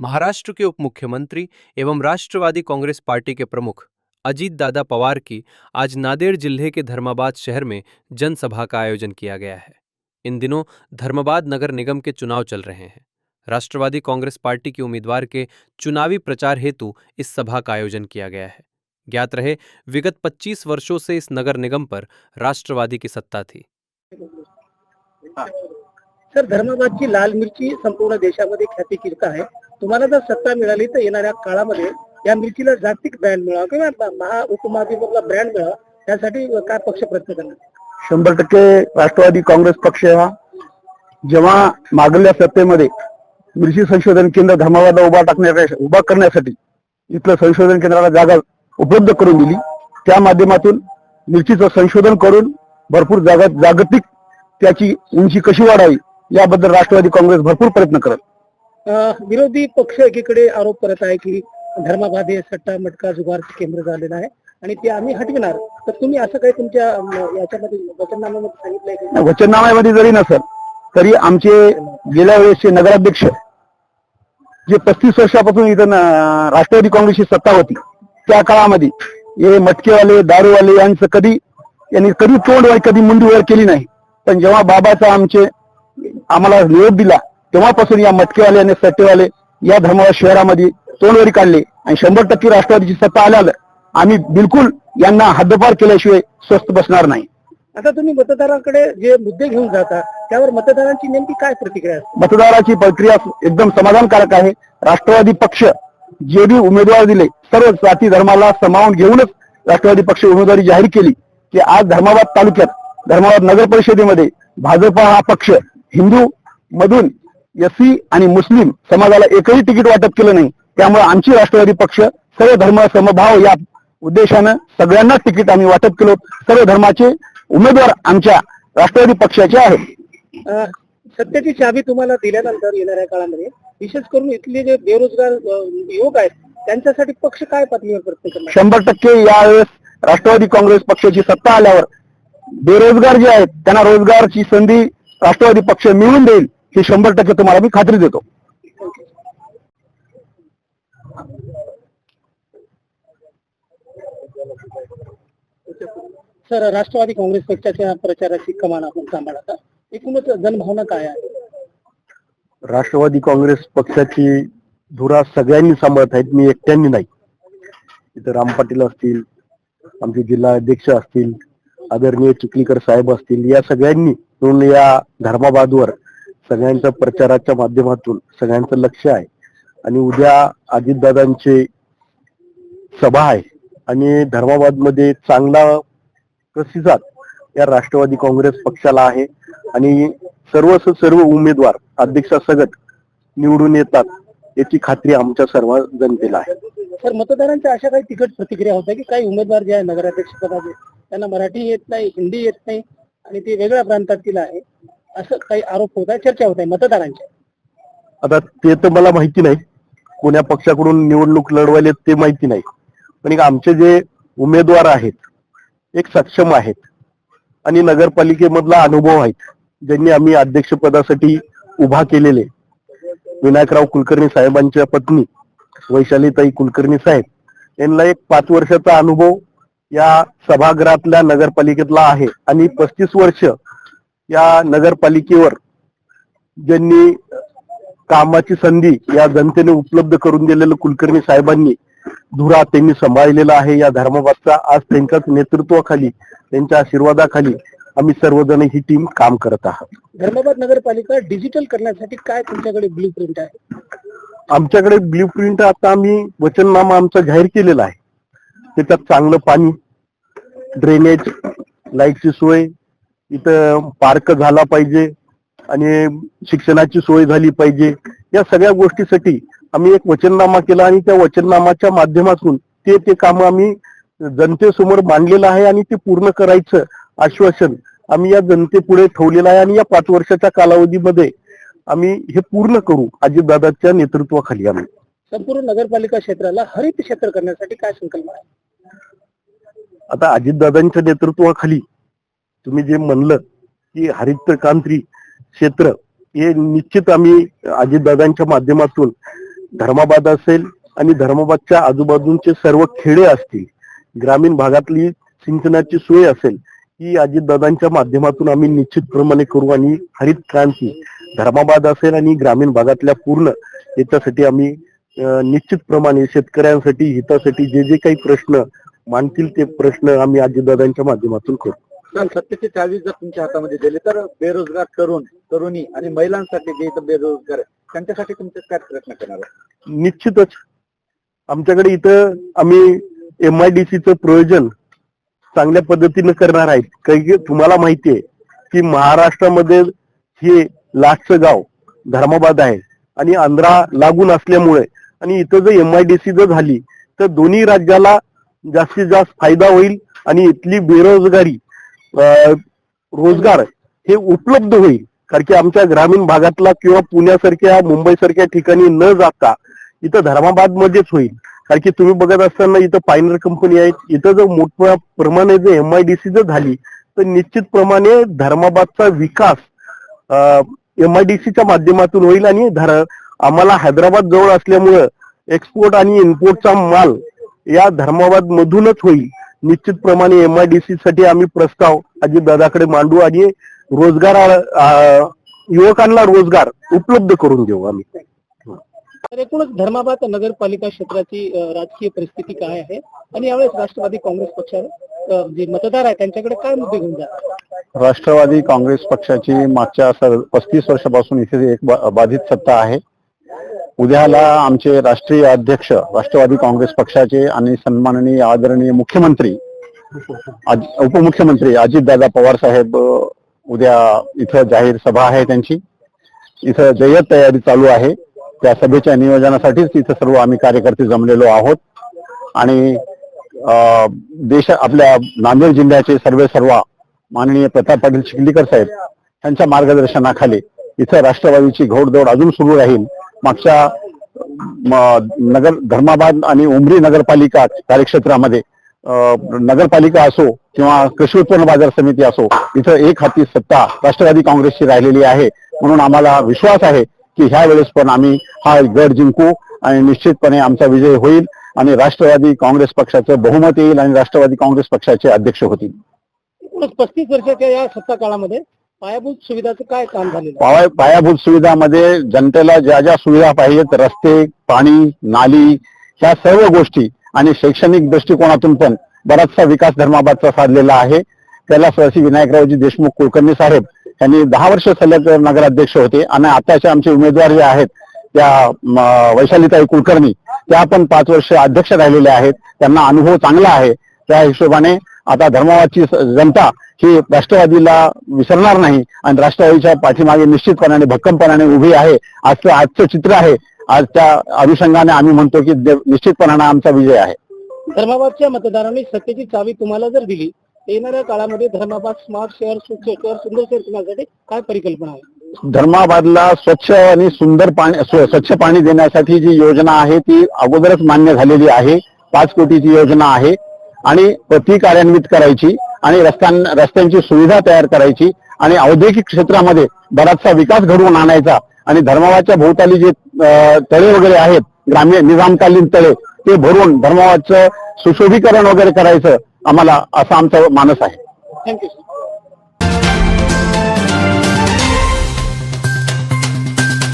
महाराष्ट्र के उप मुख्यमंत्री एवं राष्ट्रवादी कांग्रेस पार्टी के प्रमुख अजीत दादा पवार की आज नांदेड़ जिले के धर्माबाद शहर में जनसभा का आयोजन किया गया है। इन दिनों धर्माबाद नगर निगम के चुनाव चल रहे हैं। राष्ट्रवादी कांग्रेस पार्टी के उम्मीदवार के चुनावी प्रचार हेतु इस सभा का आयोजन किया गया है। ज्ञात रहे, विगत 25 वर्षों से इस नगर निगम पर राष्ट्रवादी की सत्ता थी। सर, धर्माबादची लाल मिरची संपूर्ण देशामध्ये ख्यातिकीर्त आहे। तुम्हाला जर सत्ता मिळाली तर येणाऱ्या काळामध्ये या मिरचीला जागतिक ब्रँड मिळावा किंवा उपमहाद्वीपातला ब्रँड मिळावा, त्यासाठी काय पक्ष प्रयत्न करणार? 100% राष्ट्रवादी काँग्रेस पक्ष हा जेव्हा मागल्या सत्तेमध्ये मिरची संशोधन केंद्र धर्माबादला उभा करण्यासाठी इथलं संशोधन केंद्राला जागा उपलब्ध करून दिली, त्या माध्यमातून मिरचीचं संशोधन करून भरपूर जागतिक त्याची उंची कशी वाढावी याबद्दल राष्ट्रवादी काँग्रेस भरपूर प्रयत्न करत. विरोधी पक्ष एकीकडे आरोप करत आहे की धर्माबाद हे सट्टा मटका जुगारचं केंद्र झालेलं आहे आणि ते आम्ही हटविणार. तर तुम्ही असं काही तुमच्या याच्यामध्ये वचननाम्यामध्ये सांगितलंय का? वचननाम्यामध्ये जरी नसेल तरी आमचे गेल्या वेळेसचे नगराध्यक्ष जे 35 वर्षापासून इथं राष्ट्रवादी काँग्रेसची सत्ता होती, त्या काळामध्ये हे मटकेवाले दारूवाले यांनी कधी तोंड कधी मुंडी वर केली नाही. पण जेव्हा बाबाचा आम्हाला निरोप दिला तेव्हापासून या मटकेवाले आणि सट्टेवाले या धर्माबाद शहरामध्ये तोंडवरी काढले आणि 100% राष्ट्रवादीची सत्ता आल्यावर आम्ही बिलकुल यांना हद्दपार केल्याशिवाय स्वस्थ बसणार नाही. आता तुम्ही मतदारांकडे जे मुद्दे घेऊन जाता त्यावर मतदारांची नेमकी काय प्रतिक्रिया आहे? मतदाराची प्रक्रिया एकदम समाधानकारक आहे. राष्ट्रवादी पक्ष जे बी उमेदवार दिले सर्व जाती धर्माला समावून घेऊनच राष्ट्रवादी पक्ष उमेदवारी जाहीर केली की आज धर्माबाद तालुक्यात धर्माबाद नगर परिषदेमध्ये भाजपा हा पक्ष हिंदू मधून एससी आणि मुस्लिम समाजाला एकही तिकीट वाटप केलं नाही. त्यामुळे आमची राष्ट्रवादी पक्ष सर्व धर्म समभाव या उद्देशानं सगळ्यांना तिकीट आम्ही वाटप केलं. सर्व धर्माचे उमेदवार आमच्या राष्ट्रवादी पक्षाचे आहेत. सत्तेची चावी तुम्हाला दिल्यानंतर येणाऱ्या काळामध्ये विशेष करून इथले जे बेरोजगार युवक आहेत त्यांच्यासाठी पक्ष काय पातळीवर प्रयत्न करणार? 100% यावेळेस राष्ट्रवादी काँग्रेस पक्षाची सत्ता आल्यावर बेरोजगार जे आहेत त्यांना रोजगारची संधी राष्ट्रवादी पक्ष मिळवून देईल ही 100% तुम्हाला मी खात्री देतो. सर, राष्ट्रवादी काँग्रेस पक्षाच्या प्रचाराची कमान आपण सांभाळता, एकूणच जनभावना काय आहे? राष्ट्रवादी काँग्रेस पक्षाची धुरा सगळ्यांनी सांभाळत आहेत, मी एकट्यांनी नाही. इथं राम पाटील असतील, आमचे जिल्हा अध्यक्ष असतील, आदरणीय चिखलीकर साहेब असतील, या सगळ्यांनी मिळून या धर्माबादवर सगळ्यांच्या प्रचाराच्या माध्यमातून सगळ्यांचं लक्ष आहे. आणि उद्या अजितदादांचे सभा आहे आणि धर्माबादमध्ये चांगला प्रतिसाद या राष्ट्रवादी काँग्रेस पक्षाला आहे आणि सर्व उमेदवार अध्यक्षासकट निवडून येतात याची खात्री आमच्या सर्व जनतेला आहे. सर, मतदारांच्या अशा काही तिखट प्रतिक्रिया होत्या की काही उमेदवार जे आहे नगराध्यक्ष पदाचे त्यांना मराठी येत नाही, हिंदी येत नाही आणि ते वेगळ्या प्रांतातील आहे, असं काही आरोप होत आहे, चर्चा होत आहे मतदारांच्या. आता ते तर मला माहिती नाही, कोण्या पक्षाकडून निवडणूक लढवायले ते माहिती नाही. पण एक आमचे जे उमेदवार आहेत एक सक्षम आहेत आणि नगरपालिकेमधला अनुभव आहेत, ज्यांनी आम्ही अध्यक्षपदासाठी उभा केलेले विनायकराव कुलकर्णी साहेबांच्या पत्नी वैशालीताई कुलकर्णी साहेब यांना एक 5 वर्षाचा अनुभव या सभागृहातल्या नगरपालिकेतला आहे आणि 35 वर्ष या नगरपालिकेवर ज्यांनी कामाची संधी या जनतेने उपलब्ध करून दिलेलं कुलकर्णी साहेबांनी धुरा त्यांनी सांभाळलेला आहे या धर्माबादचा. आज त्यांच्याच नेतृत्वाखाली त्यांच्या आशीर्वादाखाली आम्ही सर्वजण ही टीम काम करत आहात. धर्माबाद नगरपालिका डिजिटल करण्यासाठी काय तुमच्याकडे ब्ल्यू प्रिंट आहे? आमच्याकडे ब्ल्यू प्रिंट आता आम्ही वचननामा आमचा जाहीर केलेला आहे. त्याच्यात चांगलं पाणी, ड्रेनेज, लाईटची सोय, इथं पार्क झाला पाहिजे आणि शिक्षणाची सोय झाली पाहिजे. या सगळ्या गोष्टीसाठी आम्ही एक वचननामा केला आणि त्या वचननामाच्या माध्यमातून ते काम आम्ही जनतेसमोर मांडलेलं आहे आणि ते पूर्ण करायचं आश्वासन आम्ही या जनतेपुढे ठेवलेलं आहे आणि या 5 वर्षाच्या कालावधीमध्ये आम्ही हे पूर्ण करू अजितदादांच्या नेतृत्वाखाली. आम्ही संपूर्ण नगरपालिका क्षेत्राला हरित क्षेत्र करण्यासाठी काय संकल्प आहे? आता अजितदादांच्या नेतृत्वाखाली तुम्ही जे म्हणलं की हरित क्रांती क्षेत्र हे निश्चित आम्ही अजितदादांच्या माध्यमातून धर्माबाद असेल आणि धर्माबादच्या आजूबाजूचे सर्व खेडे असतील, ग्रामीण भागातली सिंचनाची सोय असेल, ही अजितदादांच्या माध्यमातून आम्ही निश्चितप्रमाणे करू आणि हरित क्रांती धर्माबाद असेल आणि ग्रामीण भागातल्या पूर्ण याच्यासाठी आम्ही निश्चितप्रमाणे शेतकऱ्यांसाठी हितासाठी जे जे काही प्रश्न मांडतील ते प्रश्न आम्ही अजितदादांच्या माध्यमातून करू. सत्तेची चावी जर तुमच्या हातामध्ये दिली तर बेरोजगार तरुणी आणि महिलांसाठी जे इथं बेरोजगार आहे त्यांच्यासाठी तुमचे काय प्रयत्न करणार आहे? निश्चितच आमच्याकडे इथं आम्ही MIDCचं प्रयोजन चांगल्या पद्धतीनं करणार आहेत. काही तुम्हाला माहितीये की महाराष्ट्रामध्ये हे लास्टचं गाव धर्माबाद आहे आणि आंध्रा लागून असल्यामुळे आणि इथं जर MIDC जर झाली तर दोन्ही राज्याला जास्तीत जास्त फायदा होईल आणि इथली बेरोजगारी रोजगार हे उपलब्ध होईल. कारण की आमच्या ग्रामीण भागातला किंवा पुण्यासारख्या मुंबईसारख्या ठिकाणी न जाता इथं धर्माबाद मध्येच होईल. कारण की तुम्ही बघत असताना इथं पायनर कंपनी आहेत. इथं जर मोठ्या प्रमाणे जर MIDC जर झाली तर निश्चितप्रमाणे धर्माबादचा विकास MIDCच्या माध्यमातून होईल आणि आम्हाला हैदराबाद जवळ असल्यामुळं एक्सपोर्ट आणि इम्पोर्टचा माल या धर्माबाद मधूनच होईल. निश्चितप्रमाणे MIDC साठी आम्ही प्रस्ताव अजितदादाकडे मांडू आणि रोजगार युवकांना रोजगार उपलब्ध करून देऊ आम्ही. तर एकूणच धर्माबाद नगरपालिका क्षेत्राची राजकीय परिस्थिती काय आहे आणि यावेळेस राष्ट्रवादी काँग्रेस पक्षाला जे मतदार आहेत त्यांच्याकडे काय मुद्दे घेऊन जातात? राष्ट्रवादी काँग्रेस पक्षाची मागच्या 35 वर्षापासून इथे एक बाधित सत्ता आहे. उद्याला आमचे राष्ट्रीय अध्यक्ष राष्ट्रवादी काँग्रेस पक्षाचे आणि सन्माननीय आदरणीय मुख्यमंत्री उपमुख्यमंत्री अजितदादा पवार साहेब उद्या इथं जाहीर सभा आहे त्यांची. इथं जय्यत तयारी चालू आहे. त्या सभेच्या नियोजनासाठीच इथं सर्व आम्ही कार्यकर्ते जमलेलो आहोत आणि आपल्या नांदेड जिल्ह्याचे सर्व माननीय प्रताप पाटील चिखलीकर साहेब यांच्या मार्गदर्शनाखाली इथं राष्ट्रवादीची घोडदौड अजून सुरू राहील. मागच्या धर्माबाद आणि उमरी नगरपालिका कार्यक्षेत्रामध्ये नगरपालिका असो किंवा कृषी उत्पन्न बाजार समिती असो इथं एक हाती सत्ता राष्ट्रवादी काँग्रेसची राहिलेली आहे. म्हणून आम्हाला विश्वास आहे की ह्या वेळेस पण आम्ही हा गड जिंकू आणि निश्चितपणे आमचा विजय होईल आणि राष्ट्रवादी काँग्रेस पक्षाचं बहुमत येईल आणि राष्ट्रवादी काँग्रेस पक्षाचे अध्यक्ष होतील. 35 वर्षाच्या या सत्ता काळामध्ये पायाभूत सुविधाचं काय काम झालेलं? पायाभूत सुविधामध्ये जनतेला ज्या ज्या सुविधा पाहिजेत, रस्ते, पाणी, नाली, ह्या सर्व गोष्टी आणि शैक्षणिक दृष्टिकोनातून पण बराचसा विकास धर्माबादचा साधलेला आहे. त्याला श्री विनायकरावजी देशमुख कुलकर्णी साहेब यांनी 10 वर्ष सलग नगराध्यक्ष होते आणि आताचे आमचे उमेदवार जे आहेत त्या वैशालीताई कुलकर्णी त्या पण 5 वर्ष अध्यक्ष राहिलेले आहेत. त्यांना अनुभव चांगला आहे. त्या हिशोबाने आता धर्माबादची जनता ही राष्ट्रवादीला विसरणार नाही आणि राष्ट्रवादीच्या पाठीमागे निश्चितपणाने भक्कमपणाने उभी आहे. आजचं चित्र आहे. आज त्या अनुषंगाने आम्ही म्हणतो की निश्चितपणाने आमचा विजय आहे. धर्माबादच्या मतदारांनी सत्तेची चावी तुम्हाला जर दिली येणाऱ्या काळामध्ये धर्माबाद स्मार्ट शहर, स्वच्छ शहर, सुंदर शहर करण्यासाठी काय परिकल्पना आहे? धर्माबादला स्वच्छ आणि सुंदर स्वच्छ पाणी देण्यासाठी जी योजना आहे ती अगोदरच मान्य झालेली आहे. 5 कोटीची योजना आहे आणि ती कार्यान्वित करायची आणि रस्त्यांची सुविधा तयार करायची आणि औद्योगिक क्षेत्रामध्ये बराचसा विकास घडवून आणायचा आणि धर्माबादच्या भोवताली जे तळे वगैरे आहेत ग्रामीण निजामकालीन तळे ते भरून धर्माबादचं सुशोभीकरण वगैरे करायचं आम्हाला असा आमचा मानस आहे. थँक्यू.